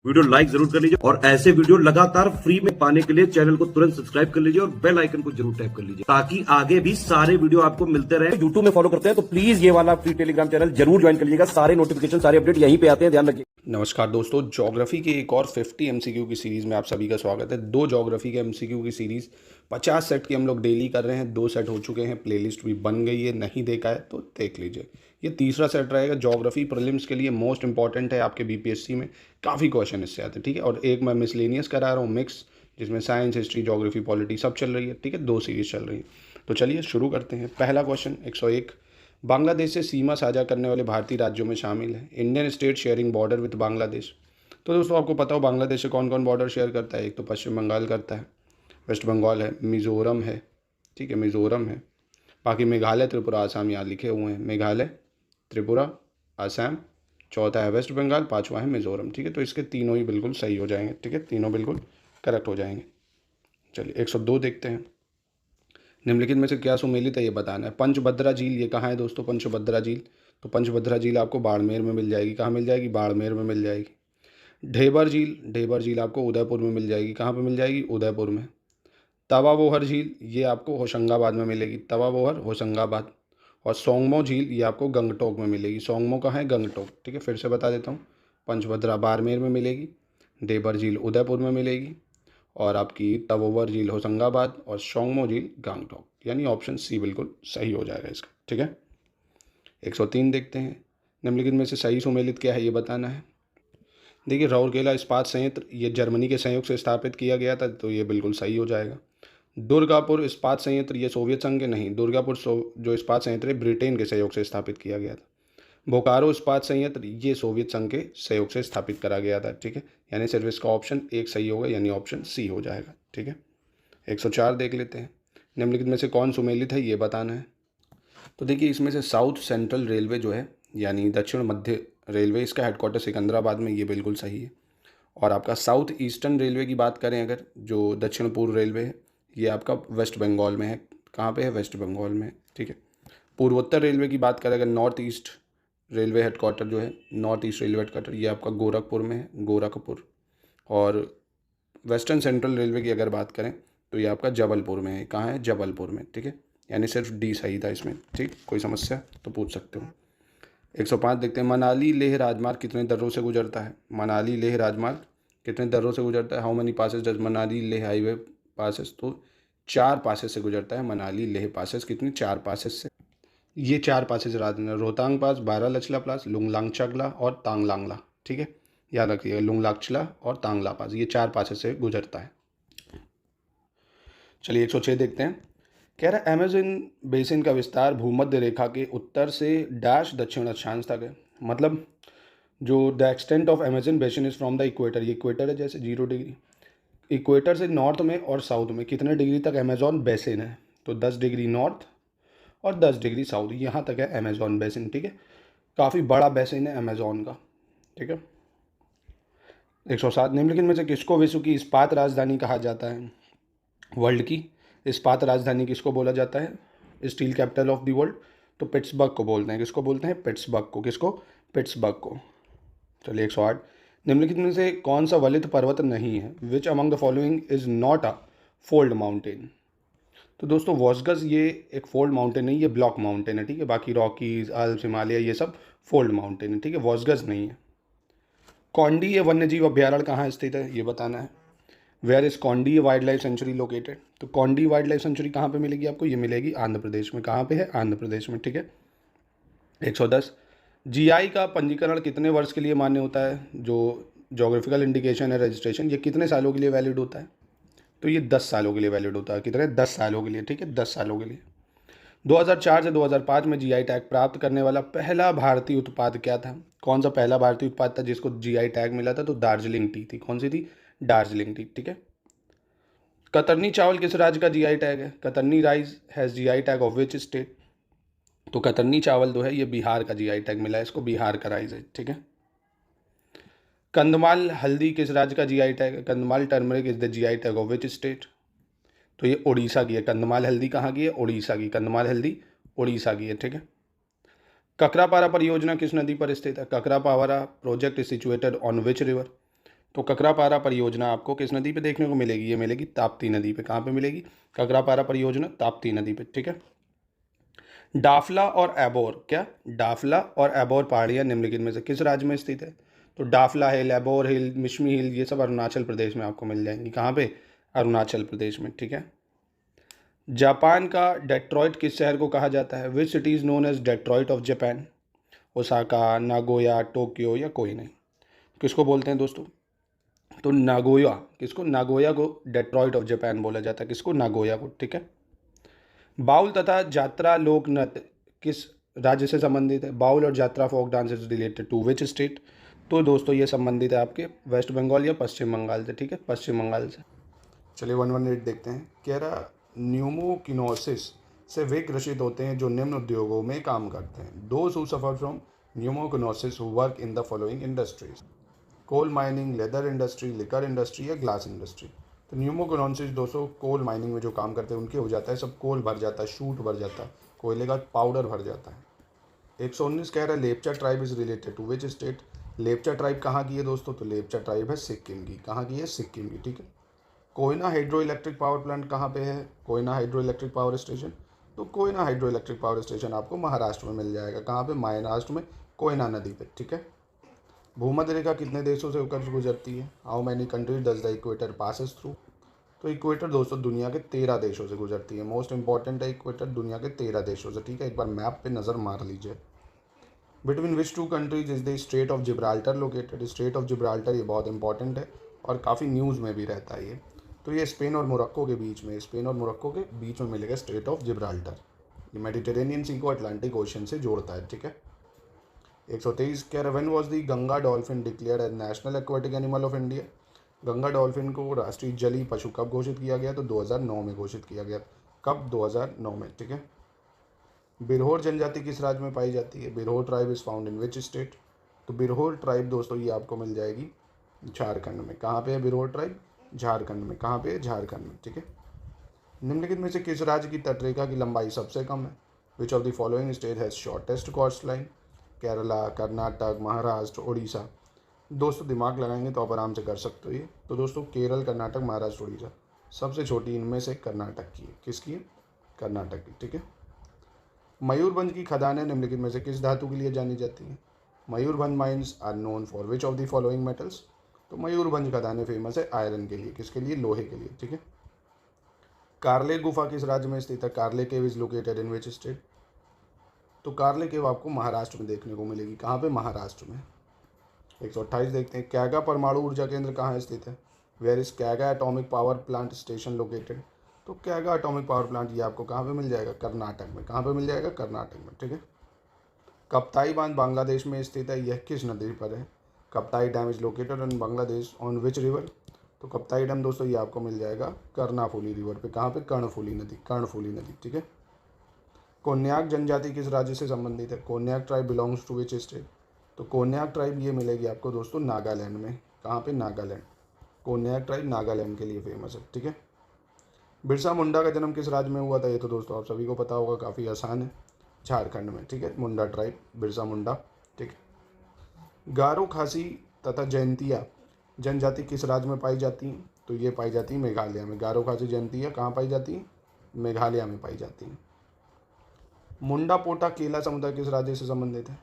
Video like जरूर कर लीजिए और ऐसे वीडियो लगातार फ्री में पाने के लिए चैनल को तुरंत सब्सक्राइब कर लीजिए और बेल आइकन को जरूर टैप कर लीजिए ताकि आगे भी सारे वीडियो आपको मिलते रहे। यूट्यूब में फॉलो करते हैं तो प्लीज ये वाला फ्री टेलीग्राम चैनल जरूर ज्वाइन कर लीजिएगा। सारे नोटिफिकेशन सारे अपडेट यहीं पे आते हैं, ध्यान रखिए। नमस्कार दोस्तों, ज्योग्राफी की एक और 50 एमसीक्यू की सीरीज़ में आप सभी का स्वागत है। दो ज्योग्राफी के एमसीक्यू की सीरीज़ 50 सेट की हम लोग डेली कर रहे हैं। 2 सेट हो चुके हैं, प्लेलिस्ट भी बन गई है, नहीं देखा है तो देख लीजिए। ये तीसरा सेट रहेगा। ज्योग्राफी प्रीलिम्स के लिए मोस्ट इंपॉर्टेंट है, आपके बीपीएससी में काफ़ी क्वेश्चन इससे आते हैं, ठीक है। और एक मैं मिसलेनियस करा रहा हूँ मिक्स, जिसमें साइंस, हिस्ट्री, ज्योग्राफी, पॉलिटी सब चल रही है, ठीक है। 2 सीरीज़ चल रही है। तो चलिए शुरू करते हैं। पहला क्वेश्चन 101, बांग्लादेश से सीमा साझा करने वाले भारतीय राज्यों में शामिल है। Indian state sharing border with Bangladesh. तो दोस्तों आपको पता हो बांग्लादेश से कौन कौन बॉर्डर शेयर करता है। एक तो पश्चिम बंगाल करता है, वेस्ट बंगाल है, मिज़ोरम है, ठीक है, मिज़ोरम है। बाकी मेघालय, त्रिपुरा, आसाम यहाँ लिखे हुए हैं। मेघालय, त्रिपुरा, आसाम, चौथा है वेस्ट बंगाल, पाँचवा है मिज़ोरम, ठीक है। तो इसके तीनों ही बिल्कुल सही हो जाएंगे, ठीक है, तीनों बिल्कुल करेक्ट हो जाएंगे। चलिए 102 देखते हैं। निम्नलिखित में से क्या सुमेलित है ये बताना है। पंचभद्रा झील ये कहाँ है दोस्तों? पंचभद्रा झील, तो पंचभद्रा झील आपको बाड़मेर में मिल जाएगी। कहाँ मिल जाएगी? बाड़मेर में मिल जाएगी। ढेबर झील आपको उदयपुर में मिल जाएगी। कहाँ पे मिल जाएगी? उदयपुर में। तवा बोहर झील ये आपको होशंगाबाद में मिलेगी। तवा बोहर, होशंगाबाद। और सोंगमो झील ये आपको गंगटोक में मिलेगी। सोंगमो कहाँ है? गंगटोक, ठीक है। फिर से बता देता हूँ, पंचभद्रा बाड़मेर में मिलेगी, ढेबर झील उदयपुर में मिलेगी, और आपकी तवोवर झील होशंगाबाद, और सोंगमो झील गंगटोक। यानी ऑप्शन सी बिल्कुल सही हो जाएगा इसका, ठीक है। 103 देखते हैं। निम्नलिखित में से सही सुमेलित क्या है ये बताना है। देखिए, राउरकेला इस्पात संयंत्र ये जर्मनी के सहयोग से स्थापित किया गया था, तो ये बिल्कुल सही हो जाएगा। दुर्गापुर इस्पात संयंत्र ये सोवियत संघ के नहीं, दुर्गापुर जो इस्पात संयंत्र है ब्रिटेन के सहयोग से स्थापित किया गया था। बोकारो इस्पात संयंत्र ये सोवियत संघ के सहयोग से स्थापित करा गया था, ठीक है। यानी सिर्फ इसका ऑप्शन एक सही होगा, यानी ऑप्शन सी हो जाएगा, ठीक है। 104 देख लेते हैं। निम्नलिखित में से कौन सुमेलित है ये बताना है। तो देखिए, इसमें से साउथ सेंट्रल रेलवे जो है, यानी दक्षिण मध्य रेलवे, इसका हेडक्वार्टर सिकंदराबाद में, ये बिल्कुल सही है। और आपका साउथ ईस्टर्न रेलवे की बात करें अगर, जो दक्षिण पूर्व रेलवे है, ये आपका वेस्ट बंगाल में है। कहाँ पे है? वेस्ट बंगाल में, ठीक है। पूर्वोत्तर रेलवे की बात करें अगर, नॉर्थ ईस्ट रेलवे हेडक्वार्टर जो है, नॉर्थ ईस्ट रेलवे हेडक्वार्टर ये आपका गोरखपुर में है, गोरखपुर। और वेस्टर्न सेंट्रल रेलवे की अगर बात करें तो ये आपका जबलपुर में है। कहाँ है? जबलपुर में, ठीक है। यानी सिर्फ डी सही था इसमें, ठीक। कोई समस्या तो पूछ सकते हो। 105 देखते हैं। मनाली लेह राजमार्ग कितने दर्रों से गुजरता है? मनाली लेह राजमार्ग कितने दर्रों से गुजरता है? How many passes does Manali Leh highway passes? तो 4 पासेस से गुजरता है मनाली लेह पासेस। कितनी? 4 पासेस से। ये 4 पासेस याद रखना, रोहतांग पास, बारालचला पास, लुंगलांगचगला और तांगलांगला, ठीक है। याद रखिएगा, लुंगलांगचला और तांगला पास, ये 4 पासेस से गुजरता है। चलिए 106 देखते हैं। कह रहा है अमेजन बेसिन का विस्तार भूमध्य रेखा के उत्तर से डैश दक्षिण अक्षांश तक है। मतलब जो the extent of Amazon basin is from the equator, ये इक्वेटर है जैसे 0 डिग्री, इक्वेटर से नॉर्थ में और साउथ में कितने डिग्री तक अमेजॉन बेसिन है? तो 10 डिग्री नॉर्थ और 10 डिग्री साउथ, यहाँ तक है अमेजॉन बेसिन, ठीक है। काफ़ी बड़ा बेसिन है अमेजॉन का, ठीक है। 107 निम्नलिखित में से किसको विश्व की इस्पात राजधानी कहा जाता है? वर्ल्ड की इस्पात राजधानी किसको बोला जाता है? Steel capital of the world, तो पिट्सबर्ग को बोलते हैं। किसको बोलते हैं? पिट्सबर्ग को। किसको? पिट्सबर्ग को। चलिए 108 निम्नलिखित में से कौन सा वलित पर्वत नहीं है? Which among the following is not a fold mountain? तो दोस्तों वॉसगस ये एक फोल्ड माउंटेन नहीं, ये ब्लॉक माउंटेन है, ठीक है। बाकी रॉकीज, अल्प्स, हिमालय ये सब फोल्ड माउंटेन है, ठीक है। वॉसगस नहीं है। कौंडी ये वन्यजीव अभ्यारण्य कहाँ स्थित है ये बताना है। Where is Kaundi wild life sanctuary located? तो कौंडी वाइल्ड लाइफ सेंचुरी कहाँ पे मिलेगी आपको? ये मिलेगी आंध्र प्रदेश में। कहाँ पे है? आंध्र प्रदेश में, ठीक है। 110 जीआई का पंजीकरण कितने वर्ष के लिए मान्य होता है? जो जोग्राफिकल इंडिकेशन है रजिस्ट्रेशन, ये कितने सालों के लिए वैलिड होता है? तो ये 10 सालों के लिए वैलिड होता है। कितने? 10 सालों के लिए, ठीक है, 10 सालों के लिए। 2004 से 2005 में जीआई टैग प्राप्त करने वाला पहला भारतीय उत्पाद क्या था? कौन सा पहला भारतीय उत्पाद था जिसको जीआई टैग मिला था? तो दार्जिलिंग टी थी। कौन सी थी? दार्जिलिंग टी, ठीक है। कतरनी चावल किस राज्य का जीआई टैग है? कतरनी rice has GI tag of which state? तो कतरनी चावल जो है ये बिहार का जीआई टैग मिला है इसको, बिहार का राइस है, ठीक है। कंधमाल हल्दी किस राज्य का जीआई टैग है? Kandhamal turmeric is the GI tag of which state? तो ये उड़ीसा की है। कंधमाल हल्दी कहाँ की है? उड़ीसा की। कंधमाल हल्दी उड़ीसा की है, ठीक है। ककरापारा परियोजना किस नदी पर स्थित है? Kakrapara project is situated on which river? तो ककरापारा परियोजना आपको किस नदी पे देखने को मिलेगी? ये मिलेगी ताप्ती नदी पे। कहाँ पे मिलेगी? ककरापारा परियोजना ताप्ती नदी पे, ठीक है। डाफला और एबोर, क्या? डाफला और एबोर पहाड़ियाँ निम्नलिखित में से किस राज्य में स्थित है? तो डाफला हिल, एबोर हिल, मिश्मी हिल, ये सब अरुणाचल प्रदेश में आपको मिल जाएंगी। कहाँ पे? अरुणाचल प्रदेश में, ठीक है। जापान का डेट्रॉइट किस शहर को कहा जाता है? Which city is known as Detroit of Japan? Osaka, Nagoya, Tokyo या कोई नहीं? किसको बोलते हैं दोस्तों? तो नागोया, किसको? नागोया को डेट्रॉइट ऑफ जापान बोला जाता है। किसको? नागोया को, ठीक है। बाउल तथा जात्रा लोक नृत्य किस राज्य से संबंधित है? बाउल और Jatra folk dance is related to which state? तो दोस्तों ये संबंधित है आपके वेस्ट बंगाल या पश्चिम बंगाल से, ठीक है, पश्चिम बंगाल से। चलिए 118 देखते हैं। कह रहा न्यूमोकिनोसिस से वे ग्रसित होते हैं जो निम्न उद्योगों में काम करते हैं। Those who suffer from pneumoconiosis who work in the following industries: coal mining, leather industry, liquor industry या ग्लास इंडस्ट्री। तो न्यूमोकोनॉन्सिस दोस्तों कोल माइनिंग में जो काम करते हैं उनके हो जाता है, सब कोल भर जाता है, शूट भर जाता है, कोयले का पाउडर भर जाता है। 119 कह रहा है Lepcha tribe is related to which state? Lepcha tribe कहाँ की है दोस्तों? तो लेपचा ट्राइब है सिक्किम की। कहाँ की है? सिक्किम की, ठीक है। Koyna hydro electric power plant कहाँ पे है? Koyna hydro electric power station, तो Koyna hydro electric power station आपको महाराष्ट्र में मिल जाएगा। कहाँ पे? महाराष्ट्र में, कोयना नदी पे, ठीक है। भूमध्य रेखा कितने देशों से होकर गुजरती है? How many countries does the equator passes through? तो इक्वेटर दोस्तों दुनिया के 13 देशों से गुजरती है। मोस्ट इंपॉर्टेंट है इक्वेटर, दुनिया के 13 देशों से, ठीक है। एक बार मैप पे नज़र मार लीजिए। Between which two countries is the strait of Gibraltar located? Strait of Gibraltar ये बहुत इंपॉर्टेंट है और काफ़ी न्यूज़ में भी रहता है ये। तो ये स्पेन और मोरक्को के बीच में, स्पेन और मोरक्को के बीच में मिलेगा स्ट्रेट ऑफ जिब्राल्टर। ये मेडिटेरेनियन सी को अटलांटिक ओशन से जोड़ता है, ठीक है। 123 कह रहा when was the Ganga dolphin declared as national aquatic animal of India? Ganga dolphin को राष्ट्रीय जलीय पशु कब घोषित किया गया? तो 2009 में घोषित किया गया। कब? 2009 में, ठीक है। बिरहोर जनजाति किस राज्य में पाई जाती है? Birhor tribe is found in which state? तो बिरहोर ट्राइब दोस्तों ये आपको मिल जाएगी झारखंड में। कहाँ पे है बिरहोर ट्राइब? झारखंड में। कहाँ पे है? झारखंड में, ठीक है। निम्नलिखित में से किस राज्य की तटरेखा की लंबाई सबसे कम है? Which of the following state has shortest coast line? Kerala, Karnataka, Maharashtra, Orissa. दोस्तों दिमाग लगाएंगे तो आप आराम से कर सकते हो ये। तो दोस्तों केरल, कर्नाटक, महाराष्ट्र, उड़ीसा, सबसे छोटी इनमें से कर्नाटक की है। किसकी है? कर्नाटक की, ठीक है। मयूरभंज की खदानें निम्नलिखित में से किस धातु के लिए जानी जाती हैं? Mayurbhanj mines are known for which of the following metals? तो मयूरभंज खदानें फेमस है आयरन के लिए। किसके लिए? लोहे के लिए, ठीक है। कार्ले गुफा किस राज्य में स्थित है? Karle cave is located in which state? तो कार्ले केव आपको महाराष्ट्र में देखने को मिलेगी। कहाँ पे? महाराष्ट्र में। 128 देखते हैं। कैगा परमाणु ऊर्जा केंद्र कहाँ स्थित है? Where is Kaiga atomic power plant station located? तो कैगा एटॉमिक पावर प्लांट ये आपको कहाँ पे मिल जाएगा? कर्नाटक में। कहाँ पे मिल जाएगा? कर्नाटक में, ठीक है। कप्ताई बांध बांग्लादेश में स्थित है, यह किस नदी पर है? Kaptai dam is located in Bangladesh on which river? तो कप्ताई डैम दोस्तों ये आपको मिल जाएगा कर्णाफुली रिवर पे। कहाँ पे? कर्णफुली नदी, कर्णफुली नदी, ठीक है। कोन्याक जनजाति किस राज्य से संबंधित है? Konyak tribe belongs to which state? तो कोन्याक ट्राइब ये मिलेगी आपको दोस्तों नागालैंड में। कहाँ पे? नागालैंड। कोन्याक ट्राइब नागालैंड के लिए फेमस है, ठीक है। बिरसा मुंडा का जन्म किस राज्य में हुआ था? ये तो दोस्तों आप सभी को पता होगा, काफ़ी आसान है, झारखंड में, ठीक है। मुंडा ट्राइब, बिरसा मुंडा, ठीक है। गारो, खासी तथा जयंतिया जनजाति किस राज्य में पाई जाती हैं? तो ये पाई जाती है मेघालय में। गारो, खासी, जयंतिया कहाँ पाई जाती हैं? मेघालय में पाई जाती हैं। मुंडा पोटा केला समुदाय किस राज्य से संबंधित है?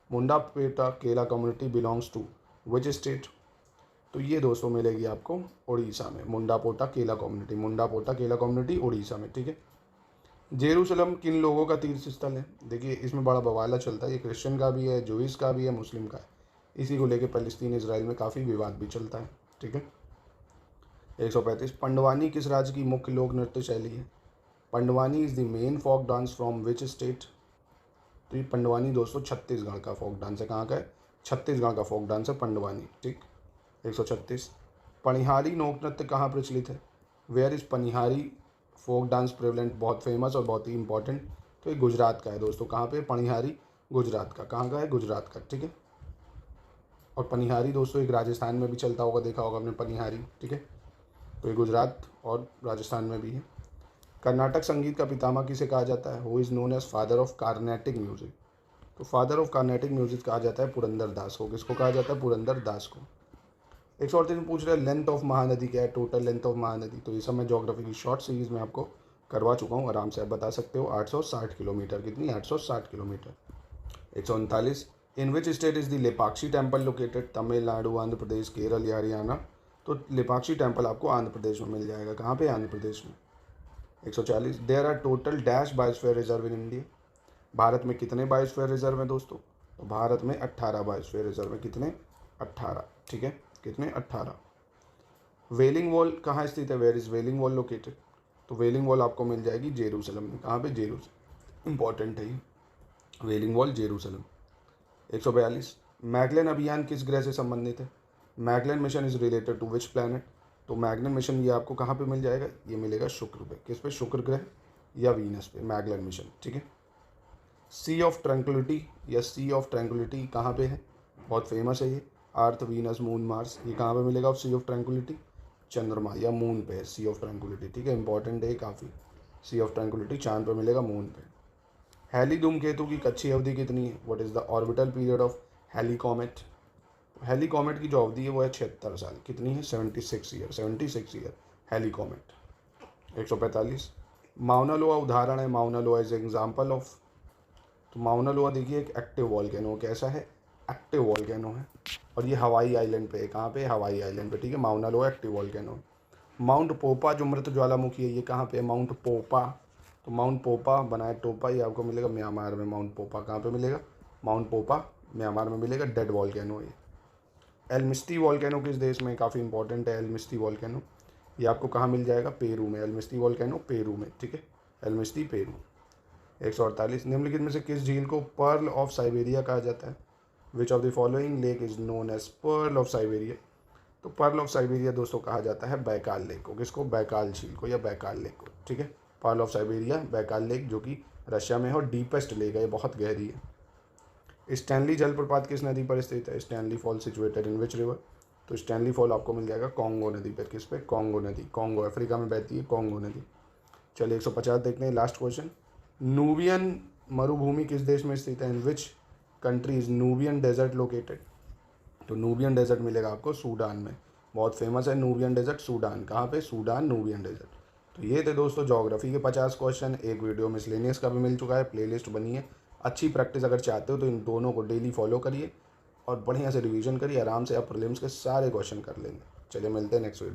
Munda Pota Kela community belongs to which state? तो ये दोस्तों मिलेगी आपको उड़ीसा में। मुंडा पोटा केला कम्युनिटी, मुंडा पोटा केला कम्युनिटी उड़ीसा में, ठीक है। जेरूसलम किन लोगों का तीर्थ स्थल है? देखिए इसमें बड़ा बवाला चलता है, ये क्रिश्चियन का भी है, जूइश का भी है, मुस्लिम का है। इसी को लेकर फलस्तीन इजराइल में काफ़ी विवाद भी चलता है, ठीक है। 135 पंडवानी किस राज्य की मुख्य लोक नृत्य शैली है? Pandavani is the main folk dance from which state? तो ये पंडवानी दोस्तों छत्तीसगढ़ का फोक डांस है। कहाँ का है? छत्तीसगढ़ का फोक डांस है पंडवानी, ठीक। 136 पनिहारी लोक नृत्य कहाँ प्रचलित है? Where is Panihari folk dance prevalent? बहुत फेमस और बहुत ही इंपॉर्टेंट। तो ये गुजरात का है दोस्तों। कहाँ पे? पनिहारी गुजरात का। कहाँ का है? गुजरात का, ठीक है। और पनिहारी दोस्तों एक राजस्थान में भी चलता होगा, देखा होगा आपने पनिहारी, ठीक है। तो ये गुजरात और राजस्थान में भी है। कर्नाटक संगीत का पितामह किसे कहा जाता है? Who is known as father of Carnatic music? तो फादर ऑफ कार्नेटिक म्यूजिक कहा जाता है पुरंदर दास को। किसको कहा जाता है? पुरंदर दास को। 138 पूछ रहे हैं लेंथ ऑफ महानदी क्या है, टोटल लेंथ ऑफ महानदी। तो ये सब मैं ज्योग्राफी की शॉर्ट सीरीज़ में आपको करवा चुका हूँ, आराम से आप बता सकते हो। 860 किलोमीटर, कितनी, 860 kilometre. 139 in which state is the Lepakshi temple located, Tamil Nadu, Andhra Pradesh, Kerala या हरियाणा। तो लेपाक्षी टेम्पल आपको आंध्र प्रदेश में मिल जाएगा। कहाँ पे, आंध्र प्रदेश में। 140 there are total dash biosphere reserve in India. Bharat में कितने बायोस्फीयर रिजर्व हैं दोस्तों, तो भारत में 18 बायोस्फीयर रिजर्व हैं। कितने, 18, ठीक है, कितने, 18। वेलिंग वॉल कहाँ स्थित है, where is wailing wall located. तो वेलिंग वॉल आपको मिल जाएगी जेरूसलम में। कहाँ पे, जेरूसलम, इंपॉर्टेंट है ये, वेलिंग वॉल जेरूसलम। 142 मैगलेन अभियान किस ग्रह से संबंधित है। Magellan mission is related to which planet. तो मैगलेन मिशन ये आपको कहाँ पे मिल जाएगा, ये मिलेगा शुक्र पे। किस पे, शुक्र ग्रह या वीनस पे, मैगलेन मिशन, ठीक है। सी ऑफ ट्रैंक्विलिटी या सी ऑफ ट्रैंक्विलिटी कहाँ पे है, बहुत फेमस है ये। अर्थ, वीनस, मून, मार्स, ये कहाँ पे मिलेगा सी ऑफ ट्रैंक्विलिटी, चंद्रमा या मून पे है सी ऑफ ट्रैंक्विलिटी, ठीक है, इंपॉर्टेंट है काफ़ी। सी ऑफ ट्रैंक्विलिटी चांद पे मिलेगा, मून पे। हैली धूमकेतु की कच्ची अवधि कितनी है, what is the orbital period of Halley comet. Halley comet की जो अवधि है वो है 76 साल। कितनी है, 76 year, 76 year Halley comet. 145 Mauna Loa उदाहरण है, Mauna Loa is example of. तो माउना लोआ देखिए एक एक्टिव वॉल्केनो, कैसा है, एक्टिव वॉल्केनो है, और ये हवाई आइलैंड पे है। कहाँ पे, हवाई आइलैंड पे, ठीक है। माउना लोआ एक्टिव वॉल्केनो। माउंट पोपा जो मृत ज्वालामुखी है, ये कहाँ पे है, माउंट पोपा। तो माउंट पोपा बनाए टोपा, ये आपको मिलेगा म्यांमार में। माउंट पोपा कहाँ पे मिलेगा, माउंट पोपा म्यांमार में मिलेगा, डेड वॉल्केनो ये। एल्मिस्टी वॉल्केनो किस देश में, काफ़ी इंपॉर्टेंट है एल्मिस्टी वॉल्केनो, ये आपको कहाँ मिल जाएगा, पेरू में। एल्मिस्टी वॉल्केनो पेरू में, ठीक है, एल्मिस्टी पेरू। 148 निम्नलिखित में से किस झील को पर्ल ऑफ साइबेरिया कहा जाता है। Which of the following lake is known as pearl of Siberia. तो पर्ल ऑफ साइबेरिया दोस्तों कहा जाता है बैकाल लेक को। किसको, बैकाल झील को या बैकाल लेक को, ठीक है। Perl of Siberia, Baikal lake, जो कि रशिया में है और डीपेस्ट लेक है, ये बहुत गहरी है। स्टैनली जलप्रपात किस नदी पर स्थित है, Stanley fall situated in which river. तो स्टैनली फॉल आपको मिल जाएगा कॉन्गो नदी पर। किस पे, कॉन्गो नदी, कॉन्गो अफ्रीका में बहती है कॉन्गो नदी। चलिए 150 देखते हैं, लास्ट क्वेश्चन। नूबियन मरुभूमि किस देश में स्थित है, in which country is Nubian desert located. तो नूबियन डेजर्ट मिलेगा आपको सूडान में, बहुत फेमस है नूबियन डेजर्ट, सूडान। कहाँ पे, सूडान, नूबियन डेजर्ट। तो ये थे दोस्तों ज्योग्राफी के 50 क्वेश्चन। एक वीडियो मिसलेनियस का भी मिल चुका है, प्लेलिस्ट बनी है। अच्छी प्रैक्टिस अगर चाहते हो तो इन दोनों को डेली फॉलो करिए और बढ़िया से रिवीजन करिए, आराम से आप प्रीलिम्स के सारे क्वेश्चन कर लेंगे। चलिए मिलते हैं नेक्स्ट वीडियो।